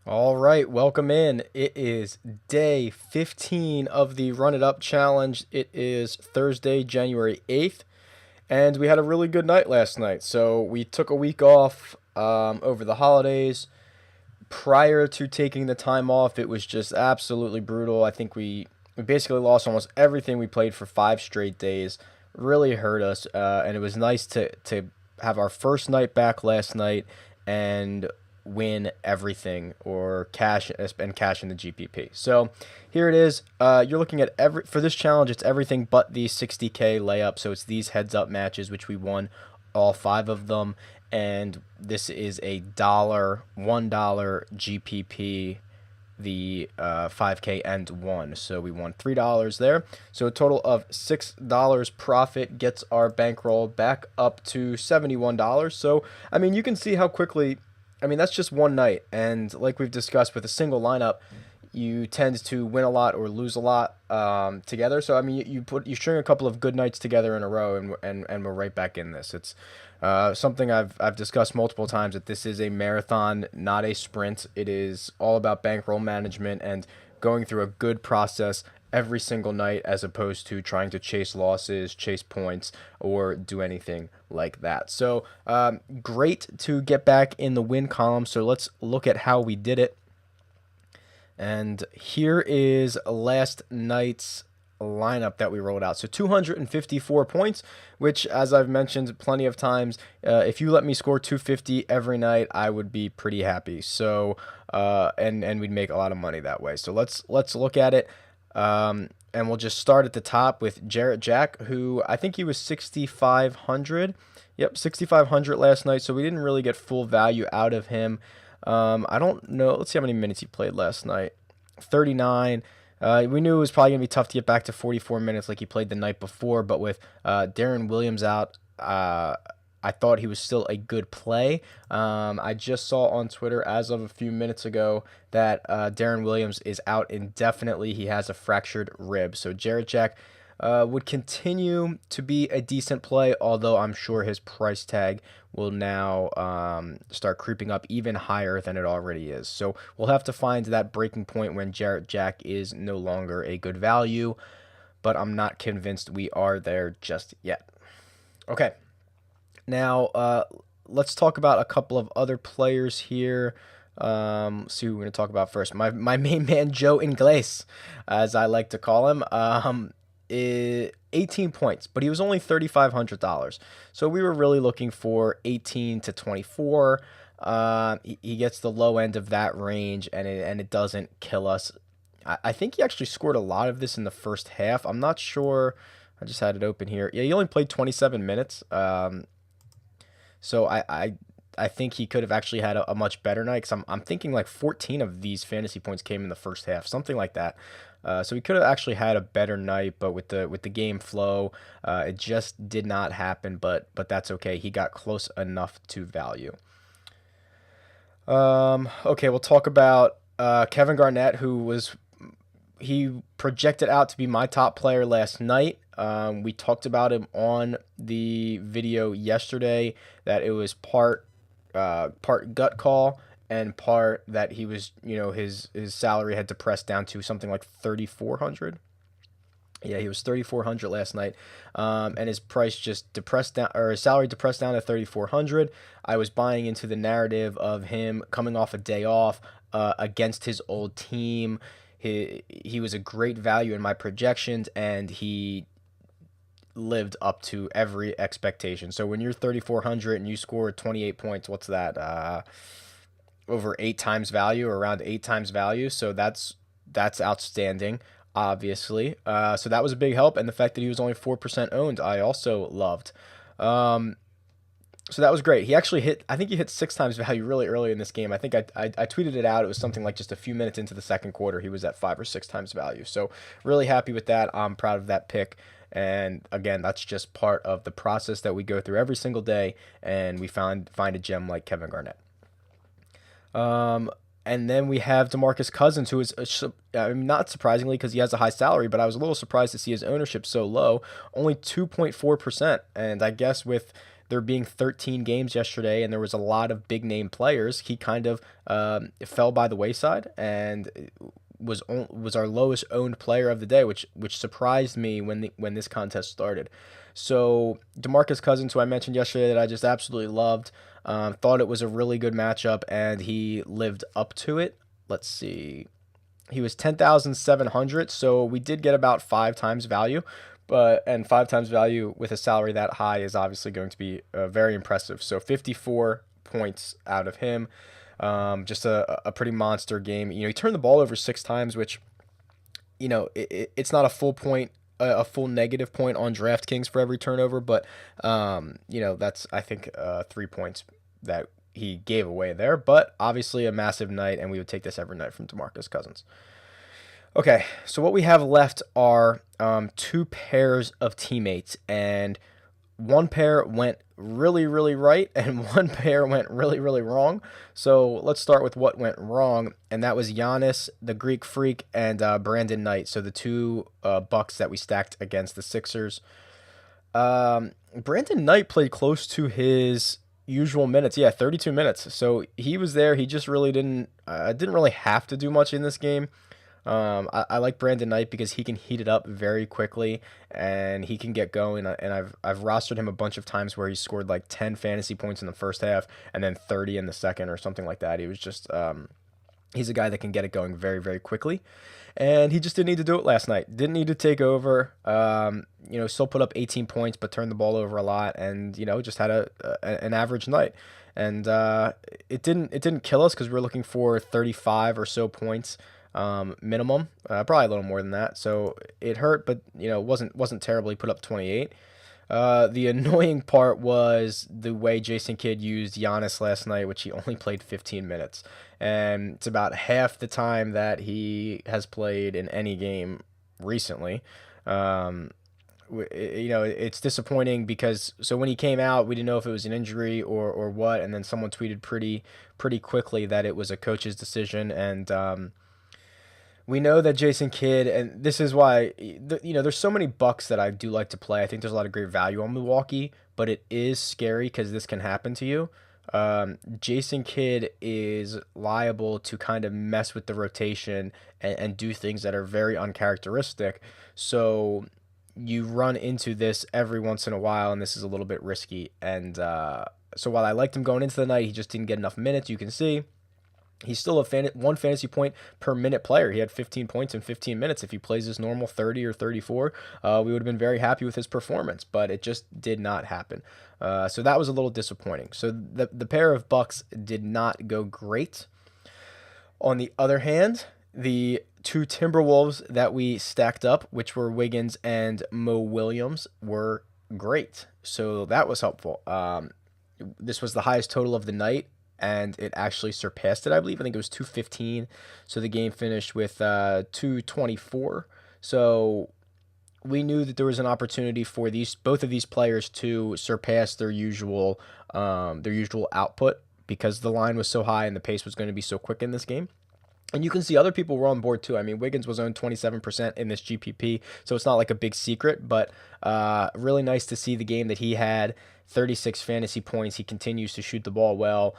All right, welcome in. It is day 15 of the Run It Up Challenge. It is Thursday, January 8th, and we had a really good night last night. So we took a week off over the holidays. Prior to taking the time off, it was just absolutely brutal. I think we basically lost almost everything we played for 5 straight days. Really hurt us, and it was nice to have our first night back last night and win everything or cash and cash in the GPP. So here it is. You're looking at every for this challenge. It's everything but the 60K layup. So it's these heads up matches which we won all five of them, and this is a $1 GPP, the 5K and one. So we won $3 there. So a total of $6 profit gets our bankroll back up to $71. So I mean, you can see how quickly. I mean, that's just one night, and like we've discussed with a single lineup, you tend to win a lot or lose a lot together. So I mean, you string a couple of good nights together in a row, and we're right back in this. It's something I've discussed multiple times, that this is a marathon, not a sprint. It is all about bankroll management and going through a good process every single night, as opposed to trying to chase losses, chase points, or do anything like that. So great to get back in the win column. So let's look at how we did it. And here is last night's lineup that we rolled out. So 254 points, which, as I've mentioned plenty of times, if you let me score 250 every night, I would be pretty happy. So and we'd make a lot of money that way. So let's look at it. And we'll just start at the top with Jarrett Jack, who I think he was 6,500. Yep, 6,500 last night. So we didn't really get full value out of him. I don't know. Let's see how many minutes he played last night. 39. We knew it was probably going to be tough to get back to 44 minutes like he played the night before, but with Darren Williams out, I thought he was still a good play. I just saw on Twitter as of a few minutes ago that Darren Williams is out indefinitely. He has a fractured rib. So Jarrett Jack would continue to be a decent play, although I'm sure his price tag will now start creeping up even higher than it already is. So we'll have to find that breaking point when Jarrett Jack is no longer a good value, but I'm not convinced we are there just yet. Okay, now let's talk about a couple of other players here. See who we're going to talk about first. My main man, Joe Ingles, as I like to call him. 18 points, but he was only $3,500. So we were really looking for 18 to 24. He gets the low end of that range, and it doesn't kill us. I think he actually scored a lot of this in the first half. I'm not sure. I just had it open here. Yeah, he only played 27 minutes. So I think he could have actually had a much better night, because I'm thinking like 14 of these fantasy points came in the first half, something like that. So he could have actually had a better night, but with the game flow, it just did not happen. But that's okay. He got close enough to value. Okay, we'll talk about Kevin Garnett, he projected out to be my top player last night. We talked about him on the video yesterday, that it was part gut call and part that he was, his salary had depressed down to something like 3,400. Yeah, he was 3,400 last night, and his price just depressed down, or his salary depressed down to 3,400. I was buying into the narrative of him coming off a day off against his old team. He was a great value in my projections, and he lived up to every expectation. So when you're 3,400 and you score 28 points, what's that? Over 8 times value, or around 8 times value. So that's outstanding, obviously. So that was a big help, and the fact that he was only 4% owned, I also loved. So that was great. He actually I think he hit 6 times value really early in this game. I think I tweeted it out. It was something like just a few minutes into the second quarter, he was at 5 or 6 times value. So really happy with that. I'm proud of that pick. And again, that's just part of the process that we go through every single day, and we find a gem like Kevin Garnett. And then we have DeMarcus Cousins, who is not surprisingly, because he has a high salary, but I was a little surprised to see his ownership so low, only 2.4%. And I guess with there being 13 games yesterday and there was a lot of big name players, he kind of fell by the wayside and was our lowest owned player of the day, which surprised me when this contest started. So DeMarcus Cousins, who I mentioned yesterday that I just absolutely loved, thought it was a really good matchup, and he lived up to it. Let's see. He was 10,700, so we did get about 5 times value, and 5 times value with a salary that high is obviously going to be very impressive. So 54 points out of him, just a pretty monster game. He turned the ball over 6 times, which it's not a full point, a full negative point on DraftKings for every turnover, but that's I think 3 points that he gave away there. But obviously a massive night, and we would take this every night from DeMarcus Cousins. Okay, so what we have left are 2 pairs of teammates, and one pair went really, really right, and one pair went really, really wrong. So let's start with what went wrong, and that was Giannis, the Greek Freak, and Brandon Knight. So the 2 Bucks that we stacked against the Sixers. Brandon Knight played close to his usual minutes. Yeah, 32 minutes. So he was there. He just really didn't really have to do much in this game. I like Brandon Knight because he can heat it up very quickly and he can get going. And I've rostered him a bunch of times where he scored like 10 fantasy points in the first half and then 30 in the second or something like that. He was just he's a guy that can get it going very, very quickly. And he just didn't need to do it last night. Didn't need to take over. Still put up 18 points, but turned the ball over a lot, and just had an average night. And it didn't kill us because we were looking for 35 or so points minimum, probably a little more than that. So it hurt, but wasn't terrible. He put up 28. The annoying part was the way Jason Kidd used Giannis last night, which he only played 15 minutes. And it's about half the time that he has played in any game recently. It's disappointing because when he came out, we didn't know if it was an injury or what. And then someone tweeted pretty quickly that it was a coach's decision. And we know that Jason Kidd, and this is why, there's so many Bucks that I do like to play. I think there's a lot of great value on Milwaukee, but it is scary because this can happen to you. Jason Kidd is liable to kind of mess with the rotation and do things that are very uncharacteristic. So you run into this every once in a while, and this is a little bit risky. And so while I liked him going into the night, he just didn't get enough minutes. You can see he's still a 1 fantasy point per minute player. He had 15 points in 15 minutes. If he plays his normal 30 or 34, we would have been very happy with his performance, but it just did not happen. So that was a little disappointing. So the pair of Bucks did not go great. On the other hand, the 2 Timberwolves that we stacked up, which were Wiggins and Mo Williams, were great. So that was helpful. This was the highest total of the night, and it actually surpassed it, I believe. I think it was 215. So the game finished with 224. So we knew that there was an opportunity for both of these players to surpass their usual output because the line was so high and the pace was going to be so quick in this game. And you can see other people were on board too. I mean, Wiggins was owned 27% in this GPP, so it's not like a big secret, but really nice to see the game that he had. 36 fantasy points. He continues to shoot the ball well.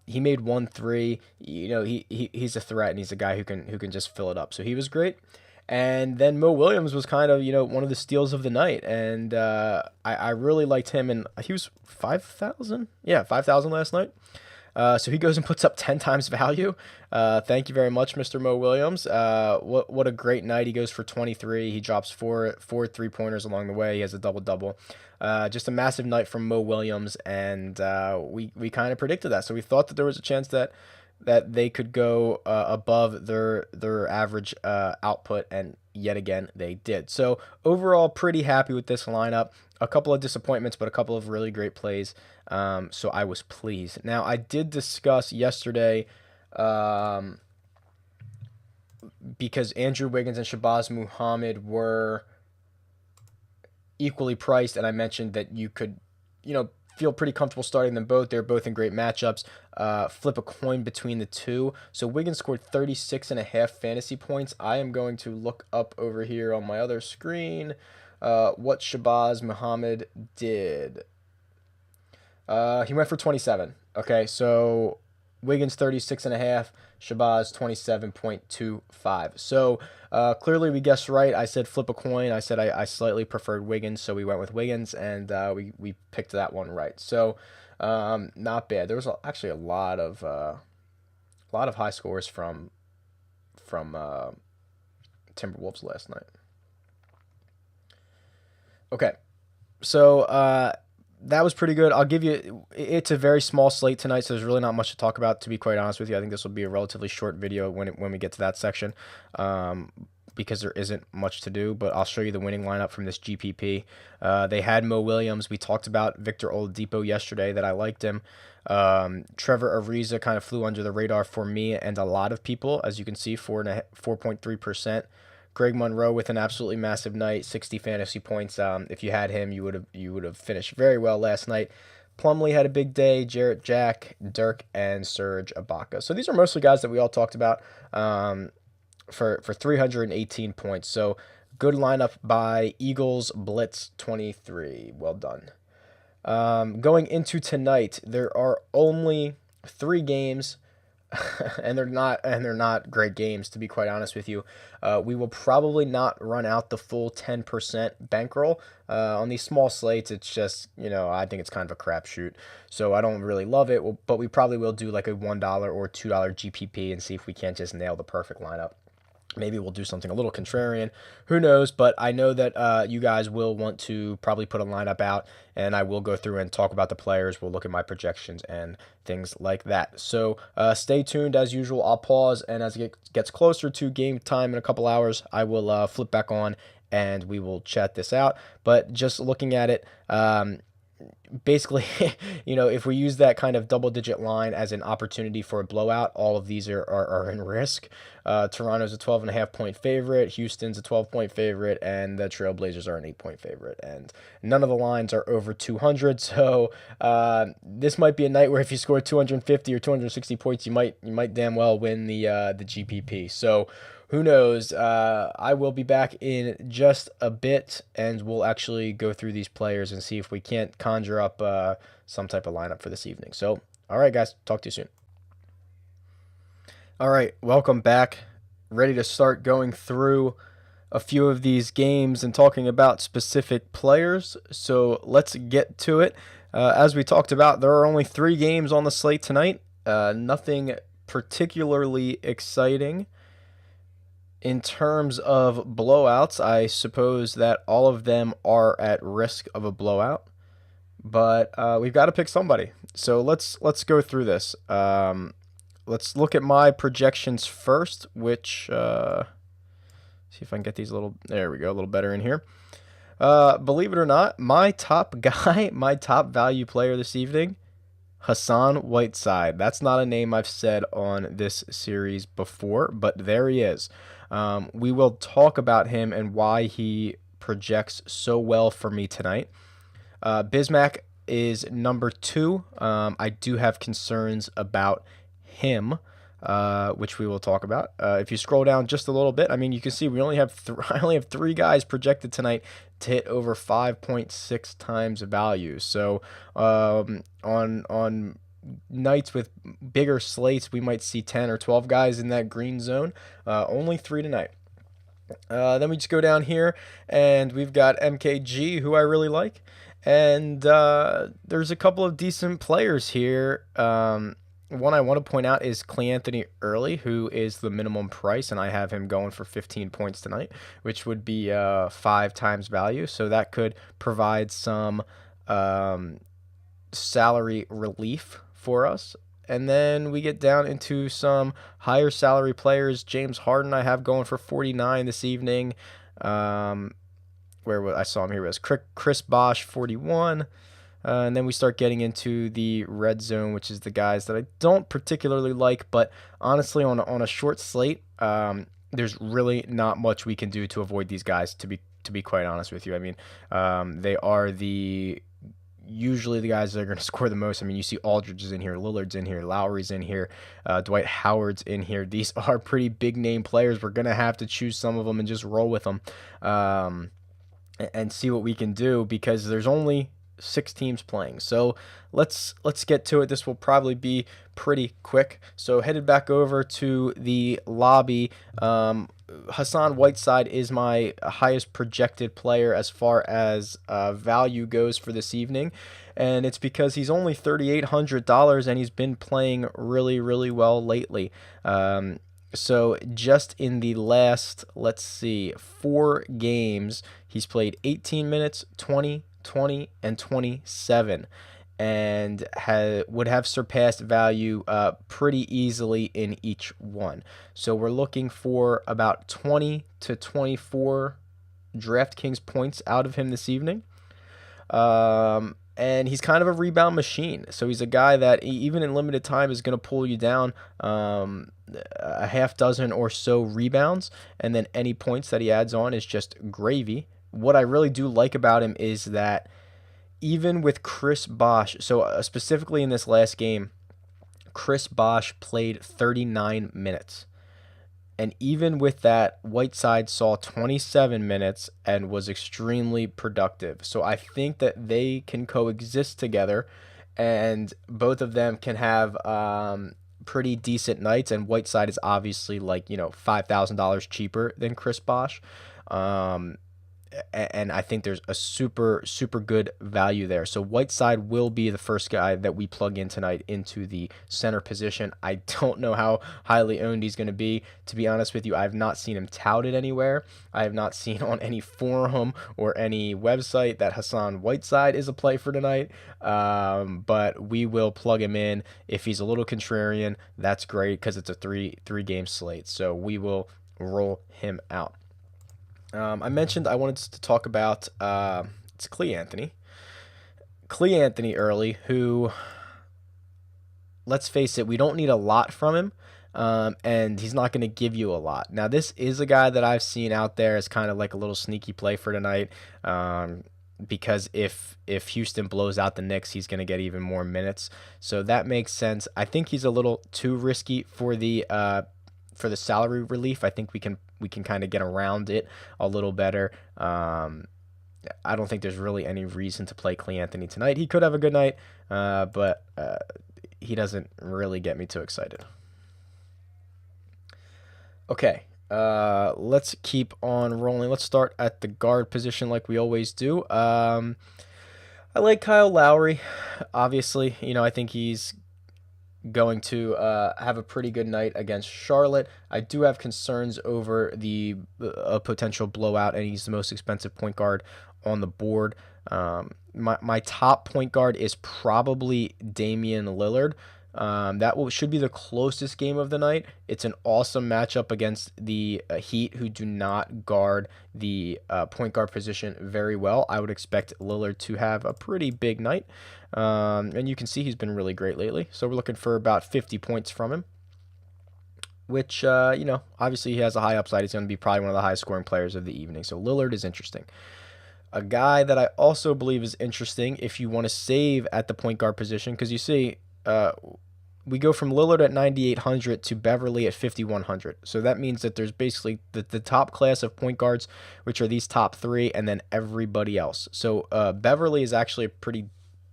He made 1 3. He's a threat, and he's a guy who can just fill it up. So he was great. And then Mo Williams was kind of one of the steals of the night, and I really liked him. And he was 5,000. Yeah, 5,000 last night. So he goes and puts up 10 times value. Thank you very much, Mr. Mo Williams. What a great night. He goes for 23. He drops four 3-pointers along the way. He has a double-double. Just a massive night from Mo Williams, and we kind of predicted that. So we thought that there was a chance that they could go above their average output, and yet again they did. So overall, pretty happy with this lineup. A couple of disappointments, but a couple of really great plays. So I was pleased. Now, I did discuss yesterday because Andrew Wiggins and Shabazz Muhammad were equally priced, and I mentioned that you could, feel pretty comfortable starting them both. They're both in great matchups. Flip a coin between the two. So Wiggins scored 36.5 fantasy points. I am going to look up over here on my other screen what Shabazz Muhammad did. He went for 27. Okay, so Wiggins 36.5, Shabazz 27.25. So clearly we guessed right. I said flip a coin. I said I slightly preferred Wiggins, so we went with Wiggins, and we picked that one right. So not bad. There was actually a lot of high scores from Timberwolves last night. Okay, so that was pretty good. I'll give you. It's a very small slate tonight, so there's really not much to talk about. To be quite honest with you, I think this will be a relatively short video when we get to that section, because there isn't much to do. But I'll show you the winning lineup from this GPP. They had Mo Williams. We talked about Victor Oladipo yesterday that I liked him. Trevor Ariza kind of flew under the radar for me and a lot of people, as you can see, 4.3%. Greg Monroe with an absolutely massive night, 60 fantasy points. If you had him, you would have finished very well last night. Plumlee had a big day. Jarrett Jack, Dirk, and Serge Ibaka. So these are mostly guys that we all talked about for 318 points. So good lineup by Eagles Blitz 23. Well done. Going into tonight, there are only 3 games. and they're not great games, to be quite honest with you. We will probably not run out the full 10% bankroll on these small slates. It's just, I think it's kind of a crapshoot, so I don't really love it. But we probably will do like a $1 or $2 GPP and see if we can't just nail the perfect lineup. Maybe we'll do something a little contrarian. Who knows? But I know that you guys will want to probably put a lineup out, and I will go through and talk about the players. We'll look at my projections and things like that. So stay tuned as usual. I'll pause, and as it gets closer to game time in a couple hours, I will flip back on, and we will chat this out. But just looking at it, basically, if we use that kind of double-digit line as an opportunity for a blowout, all of these are in risk. Toronto's a 12.5-point favorite, Houston's a 12-point favorite, and the Trailblazers are an 8-point favorite. And none of the lines are over 200, so this might be a night where if you score 250 or 260 points, you might damn well win the GPP. So who knows? I will be back in just a bit, and we'll actually go through these players and see if we can't conjure up some type of lineup for this evening. So, all right, guys, talk to you soon. All right, welcome back. Ready to start going through a few of these games and talking about specific players. So let's get to it. As we talked about, there are only 3 games on the slate tonight. Nothing particularly exciting. In terms of blowouts, I suppose that all of them are at risk of a blowout, but we've got to pick somebody. So let's go through this. Let's look at my projections first, which see if I can get these there we go, a little better in here. Believe it or not, my top guy, my top value player this evening, Hassan Whiteside. That's not a name I've said on this series before, but there he is. We will talk about him and why he projects so well for me tonight. Bismack is number 2. I do have concerns about him, which we will talk about. If you scroll down just a little bit, I mean, you can see we only have I only have 3 guys projected tonight to hit over 5.6 times value. So on nights with bigger slates, we might see 10 or 12 guys in that green zone. Only 3 tonight. Then we just go down here, and we've got MKG, who I really like. And there's a couple of decent players here. One I want to point out is Cleanthony Early, who is the minimum price, and I have him going for 15 points tonight, which would be 5 times value. So that could provide some salary relief for us. And then we get down into some higher salary players. James Harden I have going for 49 this evening. Where I saw him here was Chris Bosh 41. And then we start getting into the red zone, which is the guys that I don't particularly like. But honestly, on a short slate, there's really not much we can do to avoid these guys, to be quite honest with you. I mean, they are usually the guys that are going to score the most. I mean, you see Aldridge is in here, Lillard's in here, Lowry's in here, Dwight Howard's in here. These are pretty big name players. We're going to have to choose some of them and just roll with them and see what we can do, because there's only 6 teams playing. So let's get to it. This will probably be pretty quick. So headed back over to the lobby. Hassan Whiteside is my highest projected player as far as value goes for this evening, and it's because he's only $3,800 and he's been playing really, really well lately. So just in the last, let's see, 4 games, he's played 18 minutes, 20, 20, and 27, and would have surpassed value pretty easily in each one. So we're looking for about 20 to 24 DraftKings points out of him this evening. And he's kind of a rebound machine. So he's a guy that even in limited time is going to pull you down a half dozen or so rebounds, and then any points that he adds on is just gravy. What I really do like about him is that even with Chris Bosh, so specifically in this last game, Chris Bosh played 39 minutes. And even with that, Whiteside saw 27 minutes and was extremely productive. So I think that they can coexist together, and both of them can have pretty decent nights. And Whiteside is obviously like, $5,000 cheaper than Chris Bosh. And I think there's a super, super good value there. So Whiteside will be the first guy that we plug in tonight into the center position. I don't know how highly owned he's going to be. To be honest with you, I have not seen him touted anywhere. I have not seen on any forum or any website that Hassan Whiteside is a play for tonight. But we will plug him in. If he's a little contrarian, that's great because it's a three-game slate. So we will roll him out. I mentioned I wanted to talk about it's Clee Anthony early, who, let's face it, we don't need a lot from him, and he's not going to give you a lot. Now, this is a guy that I've seen out there as kind of like a little sneaky play for tonight, because if Houston blows out the Knicks, he's going to get even more minutes, so that makes sense. I think he's a little too risky for the salary relief. I think we can kind of get around it a little better. I don't think there's really any reason to play Clee Anthony tonight. He could have a good night, but he doesn't really get me too excited. Okay, let's keep on rolling. Let's start at the guard position like we always do. I like Kyle Lowry. Obviously, I think he's going to have a pretty good night against Charlotte. I do have concerns over the potential blowout, and he's the most expensive point guard on the board. My top point guard is probably Damian Lillard. Should be the closest game of the night. It's an awesome matchup against the Heat, who do not guard the point guard position very well. I would expect Lillard to have a pretty big night. And you can see he's been really great lately. So we're looking for about 50 points from him, which, obviously he has a high upside. He's going to be probably one of the highest scoring players of the evening. So Lillard is interesting. A guy that I also believe is interesting if you want to save at the point guard position, because you see, we go from Lillard at 9,800 to Beverly at 5,100. So that means that there's basically the top class of point guards, which are these top 3, and then everybody else. So Beverly is actually a pretty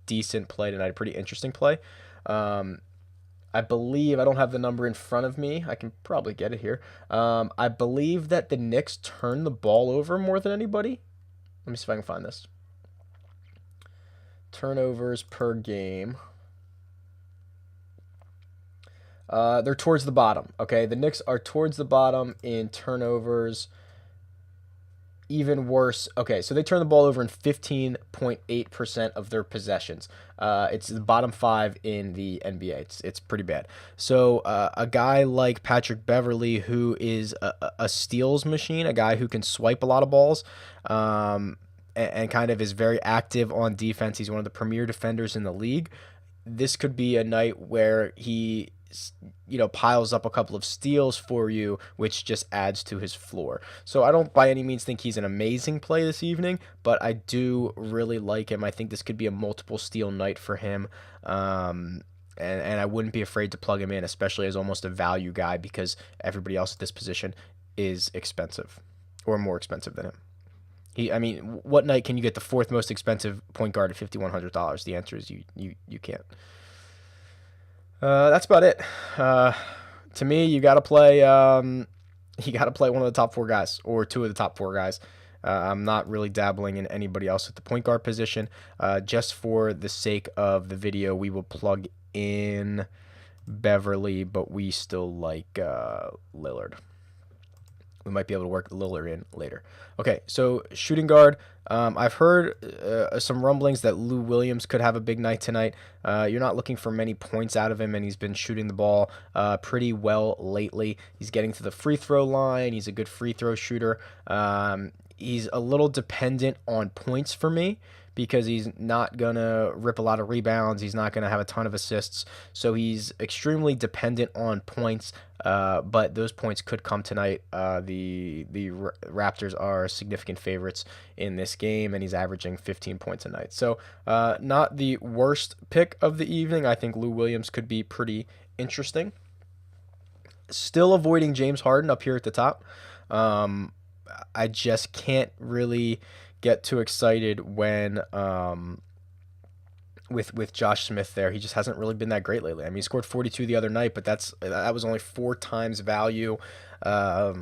decent play tonight, a pretty interesting play. I believe, I don't have the number in front of me. I can probably get it here. I believe that the Knicks turn the ball over more than anybody. Let me see if I can find this. Turnovers per game. They're towards the bottom. Okay, the Knicks are towards the bottom in turnovers. Even worse. Okay, so they turn the ball over in 15.8% of their possessions. It's the bottom 5 in the NBA. It's pretty bad. So a guy like Patrick Beverly, who is a steals machine, a guy who can swipe a lot of balls, and kind of is very active on defense. He's one of the premier defenders in the league. This could be a night where he piles up a couple of steals for you, which just adds to his floor. So I don't by any means think he's an amazing play this evening, but I do really like him. I think this could be a multiple steal night for him. And I wouldn't be afraid to plug him in, especially as almost a value guy, because everybody else at this position is expensive or more expensive than him. I mean, what night can you get the fourth most expensive point guard at $5,100? The answer is you can't. That's about it. To me, you got to play. You got to play one of the top four guys or two of the top four guys. I'm not really dabbling in anybody else at the point guard position. Just for the sake of the video, we will plug in Beverly, but we still like Lillard. We might be able to work Lillard in later. Okay, so shooting guard. I've heard some rumblings that Lou Williams could have a big night tonight. You're not looking for many points out of him, and he's been shooting the ball pretty well lately. He's getting to the free throw line. He's a good free throw shooter. He's a little dependent on points for me because he's not going to rip a lot of rebounds. He's not going to have a ton of assists. So he's extremely dependent on points, but those points could come tonight. The Raptors are significant favorites in this game, and he's averaging 15 points a night. So not the worst pick of the evening. I think Lou Williams could be pretty interesting. Still avoiding James Harden up here at the top. I just can't really get too excited when with Josh Smith there. He just hasn't really been that great lately. I mean, he scored 42 the other night, but that was only 4 times value. I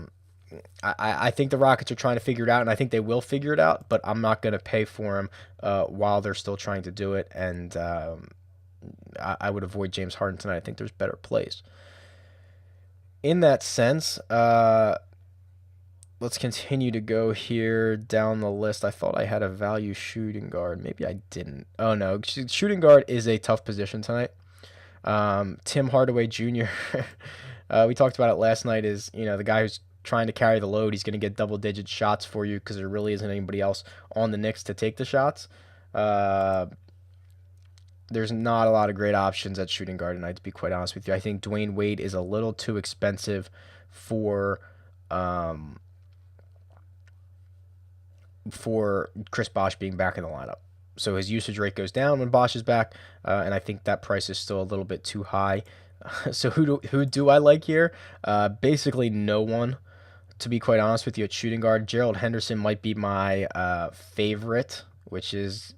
think the Rockets are trying to figure it out, and I think they will figure it out, but I'm not going to pay for him while they're still trying to do it, and I would avoid James Harden tonight. I think there's better plays. In that sense, let's continue to go here down the list. I thought I had a value shooting guard. Maybe I didn't. Oh, no. Shooting guard is a tough position tonight. Tim Hardaway Jr., we talked about it last night, is, the guy who's trying to carry the load. He's going to get double-digit shots for you because there really isn't anybody else on the Knicks to take the shots. There's not a lot of great options at shooting guard tonight, to be quite honest with you. I think Dwayne Wade is a little too expensive for Chris Bosh being back in the lineup. So his usage rate goes down when Bosh is back, and I think that price is still a little bit too high. So who do I like here? Basically no one, to be quite honest with you, at shooting guard. Gerald Henderson might be my favorite, which is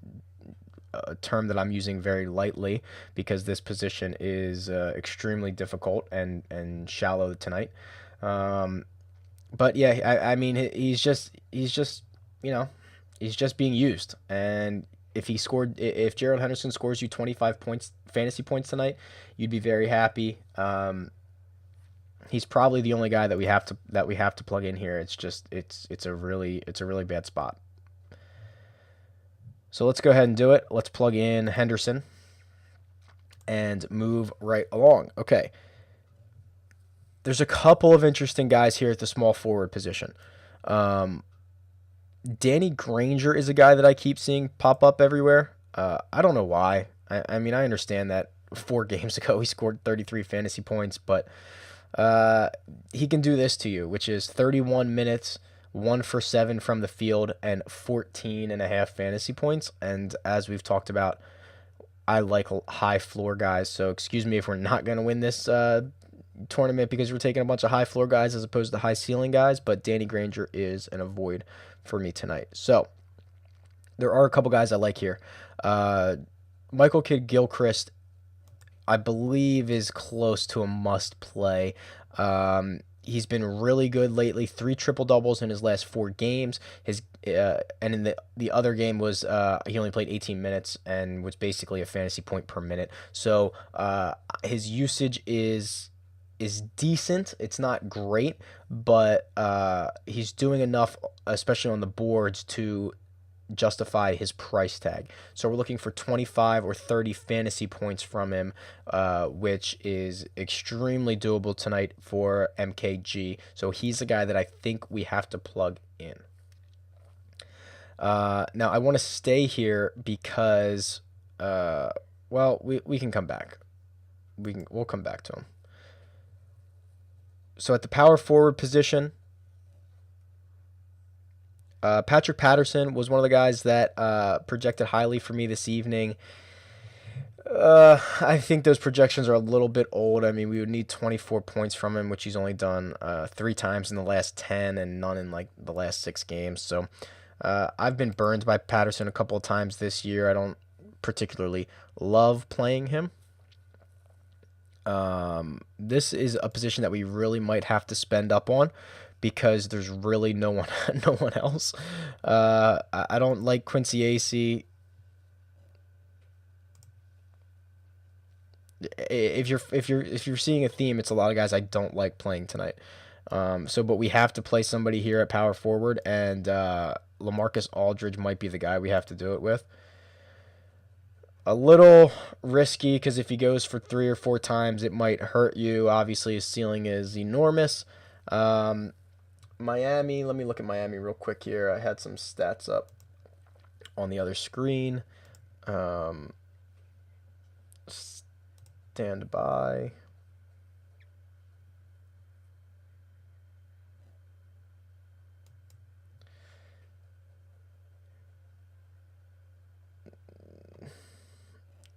a term that I'm using very lightly because this position is extremely difficult and shallow tonight. But yeah, I mean he's just he's just being used. And if Gerald Henderson scores you 25 points, fantasy points tonight, you'd be very happy. He's probably the only guy that we have to plug in here. It's a really bad spot. So let's go ahead and do it. Let's plug in Henderson and move right along. Okay. There's a couple of interesting guys here at the small forward position. Danny Granger is a guy that I keep seeing pop up everywhere. I don't know why. I mean, I understand that 4 games ago he scored 33 fantasy points, but he can do this to you, which is 31 minutes, 1 for 7 from the field, and 14.5 fantasy points. And as we've talked about, I like high floor guys. So excuse me if we're not going to win this tournament because we're taking a bunch of high floor guys as opposed to high ceiling guys. But Danny Granger is an avoid for me tonight. So there are a couple guys I like here. Michael Kidd-Gilchrist, I believe, is close to a must play. He's been really good lately. 3 triple-doubles in his last 4 games. And in the other game was he only played 18 minutes and was basically a fantasy point per minute. So his usage is decent. It's not great, but he's doing enough, especially on the boards, to justify his price tag. So we're looking for 25 or 30 fantasy points from him, which is extremely doable tonight for MKG. So he's the guy that I think we have to plug in. Now I want to stay here because, we can come back. We'll come back to him. So at the power forward position, Patrick Patterson was one of the guys that projected highly for me this evening. I think those projections are a little bit old. I mean, we would need 24 points from him, which he's only done 3 times in the last 10 and none in like the last 6 games. So I've been burned by Patterson a couple of times this year. I don't particularly love playing him. This is a position that we really might have to spend up on because there's really no one, no one else. I don't like Quincy Acey. If you're seeing a theme, it's a lot of guys I don't like playing tonight. But we have to play somebody here at power forward, and LaMarcus Aldridge might be the guy we have to do it with. A little risky because if he goes for 3 or 4 times, it might hurt you. Obviously, his ceiling is enormous. Um, Miami, let me look at Miami real quick here. I had some stats up on the other screen. Um, Stand by.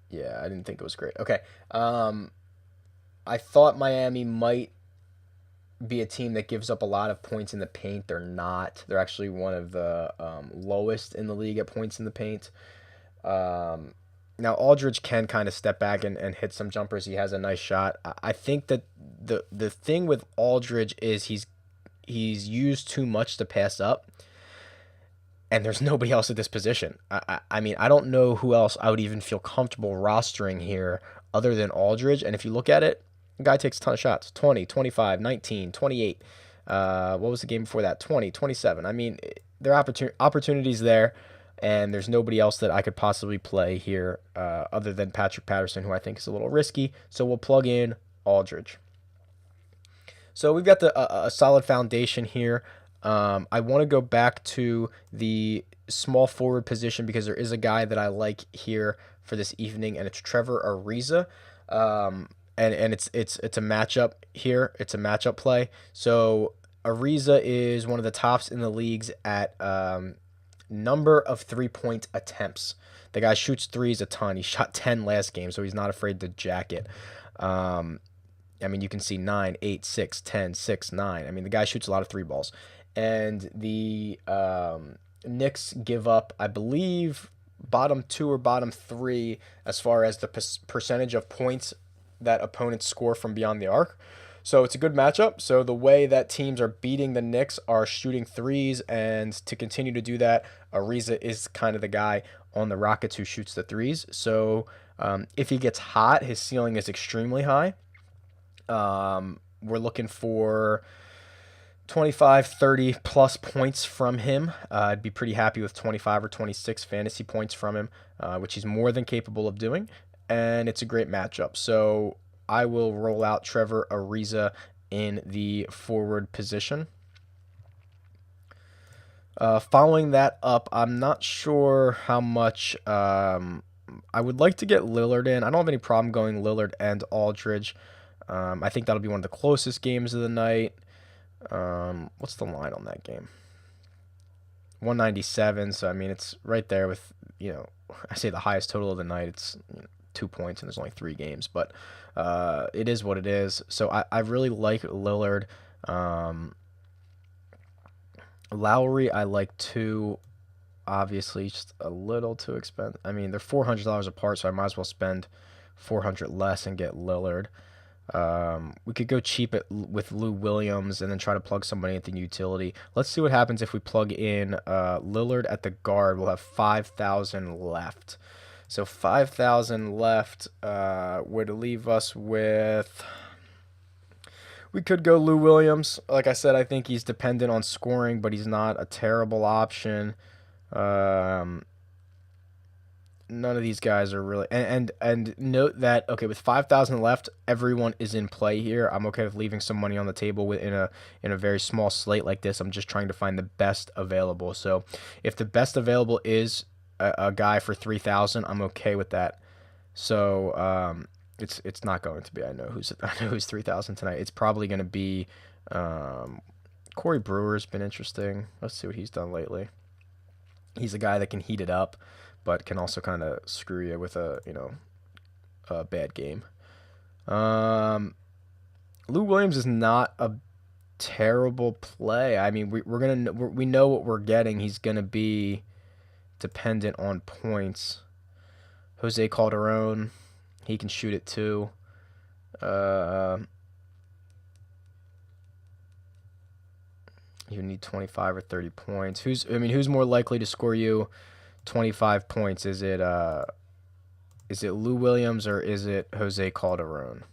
Yeah, I didn't think it was great. Okay. I thought Miami might be a team that gives up a lot of points in the paint. They're not. They're actually one of the lowest in the league at points in the paint. Now Aldridge can kind of step back and hit some jumpers. He has a nice shot. I think that the thing with Aldridge is he's used too much to pass up, and there's nobody else at this position. I mean, I don't know who else I would even feel comfortable rostering here other than Aldridge. And if you look at it, the guy takes a ton of shots. 20, 25, 19, 28. What was the game before that? 20, 27. I mean, there are opportunities there, and there's nobody else that I could possibly play here other than Patrick Patterson, who I think is a little risky. So we'll plug in Aldridge. So we've got a solid foundation here. I want to go back to the small forward position because there is a guy that I like here for this evening, and it's Trevor Ariza. And it's a matchup here. It's a matchup play. So Ariza is one of the tops in the leagues at number of 3-point attempts. The guy shoots threes a ton. He shot 10 last game, so he's not afraid to jack it. I mean, you can see 9, 8, 6, 10, 6, 9. I mean, the guy shoots a lot of three balls. And the Knicks give up, I believe, bottom 2 or bottom 3 as far as the percentage of points that opponents score from beyond the arc. So it's a good matchup. So the way that teams are beating the Knicks are shooting threes, and to continue to do that, Ariza is kind of the guy on the Rockets who shoots the threes. So if he gets hot, his ceiling is extremely high. We're looking for 25, 30 plus points from him. I'd be pretty happy with 25 or 26 fantasy points from him, which he's more than capable of doing. And it's a great matchup. So I will roll out Trevor Ariza in the forward position. Following that up, I'm not sure how much I would like to get Lillard in. I don't have any problem going Lillard and Aldridge. I think that'll be one of the closest games of the night. What's the line on that game? 197. So I mean, it's right there with, I say the highest total of the night. It's 2 points, and there's only 3 games, but it is what it is. So I really like Lillard. Lowry, I like too. Obviously, just a little too expensive. I mean, they're $400 apart, so I might as well spend $400 less and get Lillard. We could go cheap with Lou Williams and then try to plug somebody at the utility. Let's see what happens if we plug in Lillard at the guard. We'll have 5,000 left. So 5,000 left would leave us with... We could go Lou Williams. Like I said, I think he's dependent on scoring, but he's not a terrible option. None of these guys are really, and note that, okay, with 5,000 left, everyone is in play here. I'm okay with leaving some money on the table in a very small slate like this. I'm just trying to find the best available. So if the best available is a guy for 3,000, I'm okay with that. So it's not going to be. I know who's 3,000 tonight. It's probably going to be Corey Brewer's been interesting. Let's see what he's done lately. He's a guy that can heat it up, but can also kind of screw you with a bad game. Lou Williams is not a terrible play. I mean, we know what we're getting. He's gonna be dependent on points. Jose Calderon, he can shoot it too. You need 25 or 30 points. Who's more likely to score you 25 points? Is it Lou Williams or is it Jose Calderon?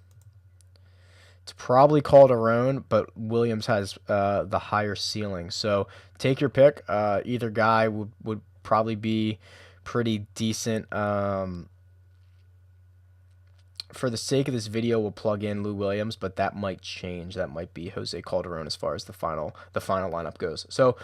It's probably Calderon, but Williams has the higher ceiling. So take your pick. Either guy would probably be pretty decent. For the sake of this video, we'll plug in Lou Williams, but that might change. That might be Jose Calderon as far as the final lineup goes. So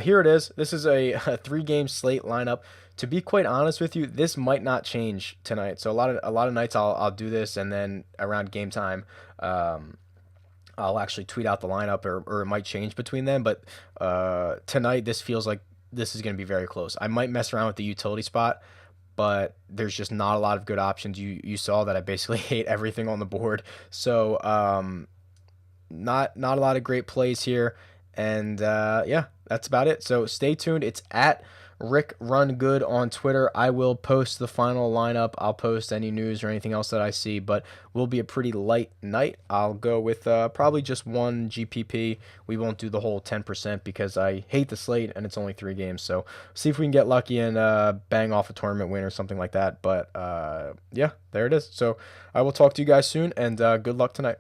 here it is. This is a 3-game slate lineup. To be quite honest with you, this might not change tonight. So a lot of nights I'll do this, and then around game time, I'll actually tweet out the lineup, or it might change between them. But tonight, this feels like this is going to be very close. I might mess around with the utility spot, but there's just not a lot of good options. You saw that I basically hate everything on the board. So not a lot of great plays here. And yeah, that's about it. So stay tuned. It's at RickRunGood on Twitter. I will post the final lineup. I'll post any news or anything else that I see, but will be a pretty light night. I'll go with probably just one GPP. We won't do the whole 10% because I hate the slate and it's only 3 games. So see if we can get lucky and bang off a tournament win or something like that. But yeah, there it is. So I will talk to you guys soon, and good luck tonight.